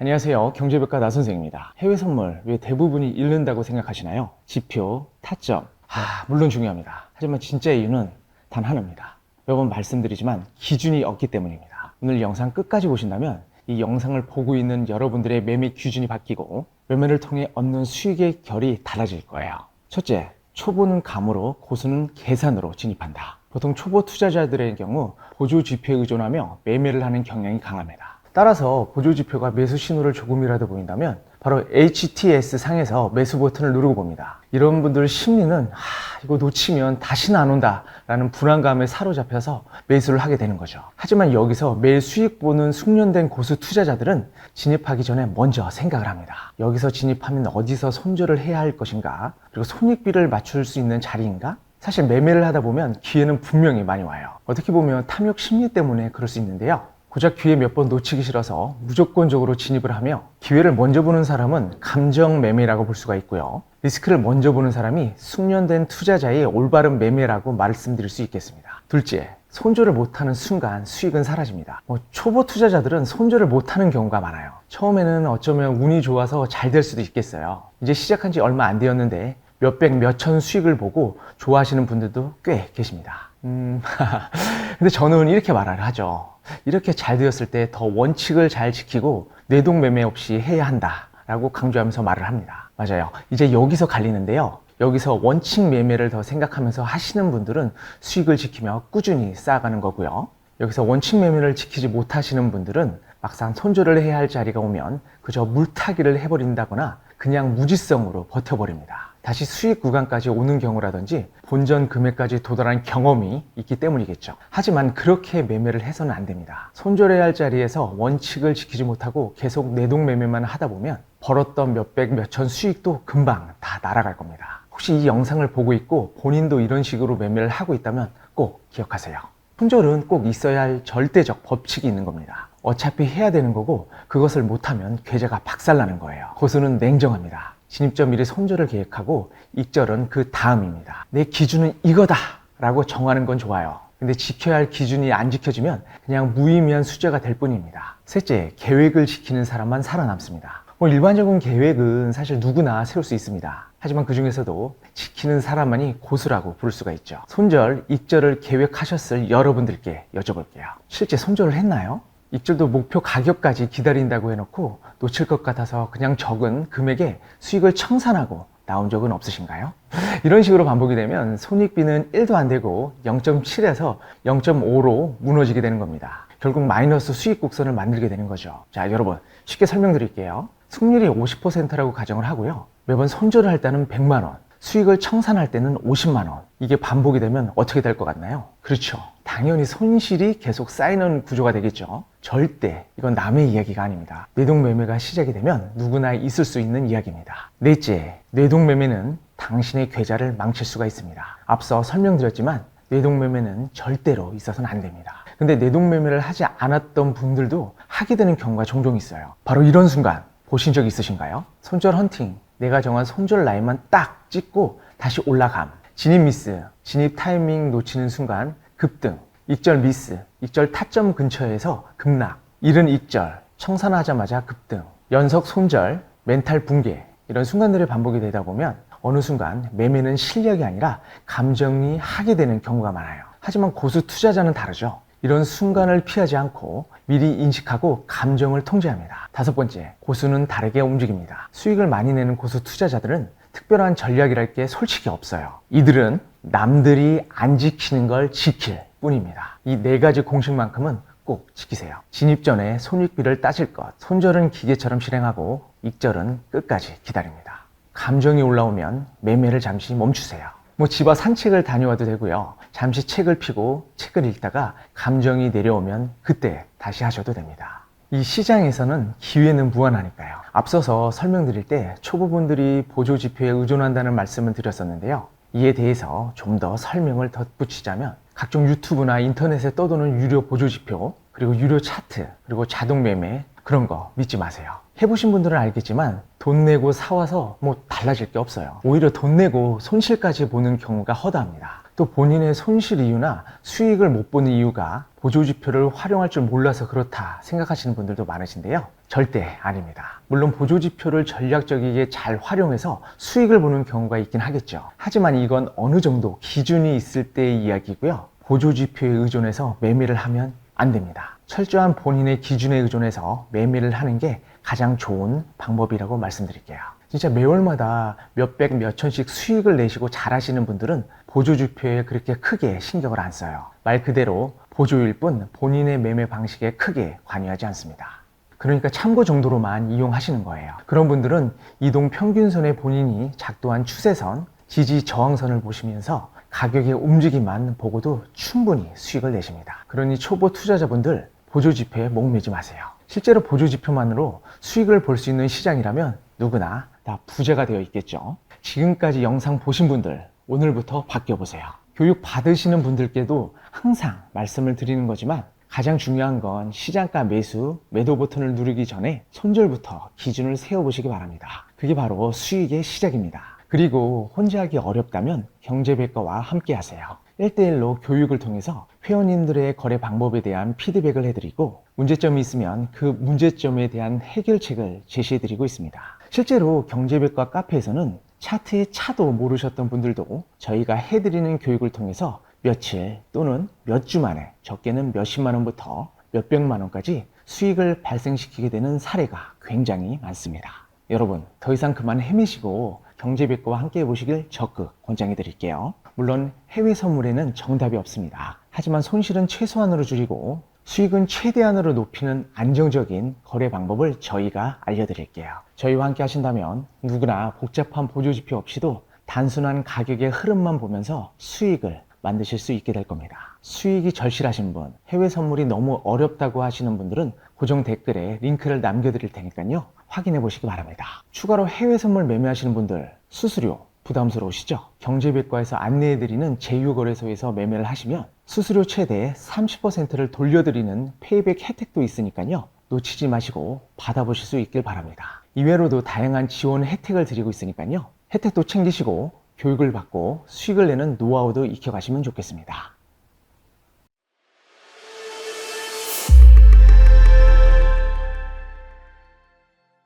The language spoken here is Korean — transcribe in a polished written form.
안녕하세요. 경제백과 나선생입니다. 해외 선물 왜 대부분이 잃는다고 생각하시나요? 지표, 타점. 물론 중요합니다. 하지만 진짜 이유는 단 하나입니다. 매번 말씀드리지만 기준이 없기 때문입니다. 오늘 영상 끝까지 보신다면 이 영상을 보고 있는 여러분들의 매매 기준이 바뀌고 매매를 통해 얻는 수익의 결이 달라질 거예요. 첫째, 초보는 감으로, 고수는 계산으로 진입한다. 보통 초보 투자자들의 경우 보조 지표에 의존하며 매매를 하는 경향이 강합니다. 따라서 보조 지표가 매수 신호를 조금이라도 보인다면 바로 HTS 상에서 매수 버튼을 누르고 봅니다. 이런 분들 심리는 이거 놓치면 다시는 안 온다 라는 불안감에 사로잡혀서 매수를 하게 되는 거죠. 하지만 여기서 매일 수익 보는 숙련된 고수 투자자들은 진입하기 전에 먼저 생각을 합니다. 여기서 진입하면 어디서 손절을 해야 할 것인가, 그리고 손익비를 맞출 수 있는 자리인가. 사실 매매를 하다 보면 기회는 분명히 많이 와요. 어떻게 보면 탐욕 심리 때문에 그럴 수 있는데요, 고작 기회 몇 번 놓치기 싫어서 무조건적으로 진입을 하며 기회를 먼저 보는 사람은 감정 매매라고 볼 수가 있고요, 리스크를 먼저 보는 사람이 숙련된 투자자의 올바른 매매라고 말씀드릴 수 있겠습니다. 둘째, 손절을 못하는 순간 수익은 사라집니다. 초보 투자자들은 손절을 못하는 경우가 많아요. 처음에는 어쩌면 운이 좋아서 잘 될 수도 있겠어요. 이제 시작한 지 얼마 안 되었는데 몇백 몇천 수익을 보고 좋아하시는 분들도 꽤 계십니다. 근데 저는 이렇게 말을 하죠. 이렇게 잘 되었을 때 더 원칙을 잘 지키고 뇌동 매매 없이 해야 한다 라고 강조하면서 말을 합니다. 맞아요. 이제 여기서 갈리는데요, 여기서 원칙 매매를 더 생각하면서 하시는 분들은 수익을 지키며 꾸준히 쌓아가는 거고요, 여기서 원칙 매매를 지키지 못하시는 분들은 막상 손절을 해야 할 자리가 오면 그저 물타기를 해버린다거나 그냥 무지성으로 버텨버립니다. 다시 수익 구간까지 오는 경우라든지 본전 금액까지 도달한 경험이 있기 때문이겠죠. 하지만 그렇게 매매를 해서는 안 됩니다. 손절해야 할 자리에서 원칙을 지키지 못하고 계속 내동 매매만 하다 보면 벌었던 몇백 몇천 수익도 금방 다 날아갈 겁니다. 혹시 이 영상을 보고 있고 본인도 이런 식으로 매매를 하고 있다면 꼭 기억하세요. 손절은 꼭 있어야 할 절대적 법칙이 있는 겁니다. 어차피 해야 되는 거고 그것을 못하면 계좌가 박살나는 거예요. 고수는 냉정합니다. 진입점 미리 손절을 계획하고 익절은 그 다음입니다. 내 기준은 이거다 라고 정하는 건 좋아요. 근데 지켜야 할 기준이 안 지켜지면 그냥 무의미한 수재가 될 뿐입니다. 셋째, 계획을 지키는 사람만 살아남습니다. 일반적인 계획은 사실 누구나 세울 수 있습니다. 하지만 그 중에서도 지키는 사람만이 고수라고 부를 수가 있죠. 손절, 익절을 계획하셨을 여러분들께 여쭤볼게요. 실제 손절을 했나요? 익절도 목표 가격까지 기다린다고 해놓고 놓칠 것 같아서 그냥 적은 금액에 수익을 청산하고 나온 적은 없으신가요? 이런 식으로 반복이 되면 손익비는 1도 안 되고 0.7에서 0.5로 무너지게 되는 겁니다. 결국 마이너스 수익 곡선을 만들게 되는 거죠. 자, 여러분 쉽게 설명드릴게요. 승률이 50%라고 가정을 하고요, 매번 손절을 할 때는 100만 원, 수익을 청산할 때는 50만 원. 이게 반복이 되면 어떻게 될 것 같나요? 그렇죠. 당연히 손실이 계속 쌓이는 구조가 되겠죠. 절대 이건 남의 이야기가 아닙니다. 뇌동매매가 시작이 되면 누구나 있을 수 있는 이야기입니다. 넷째, 뇌동매매는 당신의 계좌를 망칠 수가 있습니다. 앞서 설명드렸지만 뇌동매매는 절대로 있어서는 안 됩니다. 근데 뇌동매매를 하지 않았던 분들도 하게 되는 경우가 종종 있어요. 바로 이런 순간 보신 적 있으신가요? 손절 헌팅, 내가 정한 손절 라인만 딱 찍고 다시 올라감, 진입 미스, 진입 타이밍 놓치는 순간 급등, 익절 미스, 익절 타점 근처에서 급락, 이른 익절, 청산하자마자 급등, 연속 손절, 멘탈 붕괴, 이런 순간들이 반복이 되다 보면 어느 순간 매매는 실력이 아니라 감정이 하게 되는 경우가 많아요. 하지만 고수 투자자는 다르죠. 이런 순간을 피하지 않고 미리 인식하고 감정을 통제합니다. 다섯 번째, 고수는 다르게 움직입니다. 수익을 많이 내는 고수 투자자들은 특별한 전략이랄 게 솔직히 없어요. 이들은 남들이 안 지키는 걸 지킬 뿐입니다. 이 네 가지 공식만큼은 꼭 지키세요. 진입 전에 손익비를 따질 것, 손절은 기계처럼 실행하고 익절은 끝까지 기다립니다. 감정이 올라오면 매매를 잠시 멈추세요. 집 앞 산책을 다녀와도 되고요, 잠시 책을 펴고 책을 읽다가 감정이 내려오면 그때 다시 하셔도 됩니다. 이 시장에서는 기회는 무한하니까요. 앞서서 설명드릴 때 초보분들이 보조 지표에 의존한다는 말씀을 드렸었는데요, 이에 대해서 좀 더 설명을 덧붙이자면 각종 유튜브나 인터넷에 떠도는 유료 보조 지표, 그리고 유료 차트, 그리고 자동 매매, 그런 거 믿지 마세요. 해보신 분들은 알겠지만 돈 내고 사와서 달라질 게 없어요. 오히려 돈 내고 손실까지 보는 경우가 허다합니다. 또 본인의 손실 이유나 수익을 못 보는 이유가 보조지표를 활용할 줄 몰라서 그렇다 생각하시는 분들도 많으신데요. 절대 아닙니다. 물론 보조지표를 전략적이게 잘 활용해서 수익을 보는 경우가 있긴 하겠죠. 하지만 이건 어느 정도 기준이 있을 때의 이야기고요. 보조지표에 의존해서 매매를 하면 안 됩니다. 철저한 본인의 기준에 의존해서 매매를 하는 게 가장 좋은 방법이라고 말씀드릴게요. 진짜 매월마다 몇백, 몇천씩 수익을 내시고 잘하시는 분들은 보조지표에 그렇게 크게 신경을 안 써요. 말 그대로 보조일 뿐 본인의 매매 방식에 크게 관여하지 않습니다. 그러니까 참고 정도로만 이용하시는 거예요. 그런 분들은 이동 평균선에 본인이 작동한 추세선, 지지 저항선을 보시면서 가격의 움직임만 보고도 충분히 수익을 내십니다. 그러니 초보 투자자분들 보조지표에 목매지 마세요. 실제로 보조지표만으로 수익을 볼 수 있는 시장이라면 누구나 다 부자가 되어 있겠죠. 지금까지 영상 보신 분들 오늘부터 바뀌어보세요. 교육 받으시는 분들께도 항상 말씀을 드리는 거지만 가장 중요한 건 시장가 매수, 매도 버튼을 누르기 전에 손절부터 기준을 세워보시기 바랍니다. 그게 바로 수익의 시작입니다. 그리고 혼자 하기 어렵다면 경제백과와 함께 하세요. 1대1로 교육을 통해서 회원님들의 거래 방법에 대한 피드백을 해드리고 문제점이 있으면 그 문제점에 대한 해결책을 제시해드리고 있습니다. 실제로 경제백과 카페에서는 차트의 차도 모르셨던 분들도 저희가 해드리는 교육을 통해서 며칠 또는 몇 주 만에 적게는 몇십만 원부터 몇백만 원까지 수익을 발생시키게 되는 사례가 굉장히 많습니다. 여러분 더 이상 그만 헤매시고 경제백과와 함께 해보시길 적극 권장해 드릴게요. 물론 해외 선물에는 정답이 없습니다. 하지만 손실은 최소한으로 줄이고 수익은 최대한으로 높이는 안정적인 거래 방법을 저희가 알려드릴게요. 저희와 함께 하신다면 누구나 복잡한 보조지표 없이도 단순한 가격의 흐름만 보면서 수익을 만드실 수 있게 될 겁니다. 수익이 절실하신 분, 해외 선물이 너무 어렵다고 하시는 분들은 고정 댓글에 링크를 남겨드릴 테니까요. 확인해 보시기 바랍니다. 추가로 해외 선물 매매하시는 분들 수수료 부담스러우시죠? 경제백과에서 안내해드리는 제휴거래소에서 매매를 하시면 수수료 최대 30%를 돌려드리는 페이백 혜택도 있으니까요. 놓치지 마시고 받아보실 수 있길 바랍니다. 이외로도 다양한 지원 혜택을 드리고 있으니까요. 혜택도 챙기시고 교육을 받고 수익을 내는 노하우도 익혀가시면 좋겠습니다.